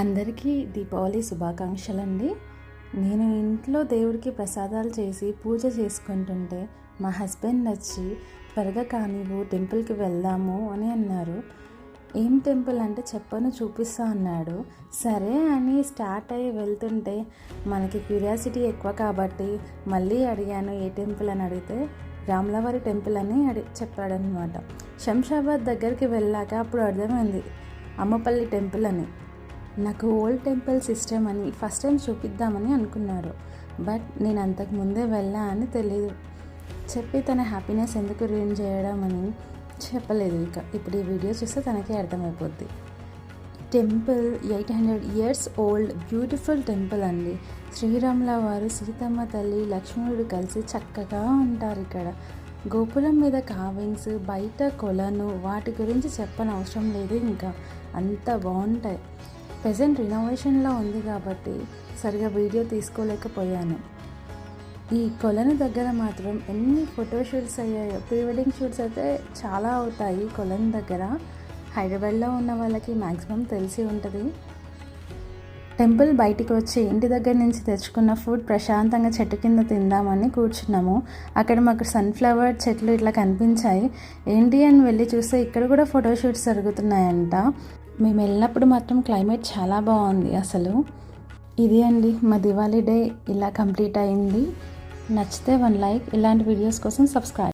అందరికీ దీపావళి శుభాకాంక్షలండి. నేను ఇంట్లో దేవుడికి ప్రసాదాలు చేసి పూజ చేసుకుంటుంటే మా హస్బెండ్ వచ్చి త్వరగా కానివ్వు టెంపుల్కి వెళ్దాము అని అన్నారు. ఏం టెంపుల్ అంటే చెప్పను చూపిస్తా అన్నాడు. సరే అని స్టార్ట్ అయ్యి వెళ్తుంటే మనకి క్యూరియాసిటీ ఎక్కువ కాబట్టి మళ్ళీ అడిగాను ఏ టెంపుల్ అని. అడిగితే రాములవారి టెంపుల్ అని చెప్పాడనమాట. శంషాబాద్ దగ్గరికి వెళ్ళాక అప్పుడు అర్థమైంది అమ్మపల్లి టెంపుల్ అని. నాకు ఓల్డ్ టెంపుల్ సిస్టమ్ అని ఫస్ట్ టైం చూపిద్దామని అనుకున్నారు. బట్ నేను అంతకు ముందే వెళ్ళా అని తెలియదు. చెప్పి తన హ్యాపీనెస్ ఎందుకు రూయిన్ చేయడం అని చెప్పలేదు. ఇప్పుడు ఈ వీడియో చూస్తే తనకే అర్థమైపోద్ది. Temple 800 years old beautiful temple అండి. శ్రీరాముల వారు సీతమ్మ తల్లి లక్ష్మణుడు కలిసి చక్కగా ఉంటారు ఇక్కడ. గోపురం మీద కావింగ్స్, బయట కొలను, వాటి గురించి చెప్పనవసరం లేదు. ఇంకా అంత బాగుంటాయి. ప్రెజెంట్ రినోవేషన్లో ఉంది కాబట్టి సరిగా వీడియో తీసుకోలేకపోయాను. ఈ కొలను దగ్గర మాత్రం ఎన్ని ఫోటోషూట్స్ అయ్యాయో. ప్రీ వెడ్డింగ్ షూట్స్ అయితే చాలా అవుతాయి కొలను దగ్గర. హైదరాబాద్లో ఉన్న వాళ్ళకి మ్యాక్సిమం తెలిసి ఉంటుంది. టెంపుల్ బయటికి వచ్చి ఇంటి దగ్గర నుంచి తెచ్చుకున్న ఫుడ్ ప్రశాంతంగా చెట్టు కింద తిందామని కూర్చున్నాము. అక్కడ మాకు సన్ఫ్లవర్ చెట్లు ఇట్లా కనిపించాయి. ఏంటి అని వెళ్ళి చూస్తే ఇక్కడ కూడా ఫోటోషూట్స్ జరుగుతున్నాయంట. మేము వెళ్ళినప్పుడు మాత్రం క్లైమేట్ చాలా బాగుంది అసలు. ఇది అండి మా దివాళీ డే ఇలా కంప్లీట్ అయింది. నచ్చితే 1 లైక్. ఇలాంటి వీడియోస్ కోసం సబ్స్క్రైబ్.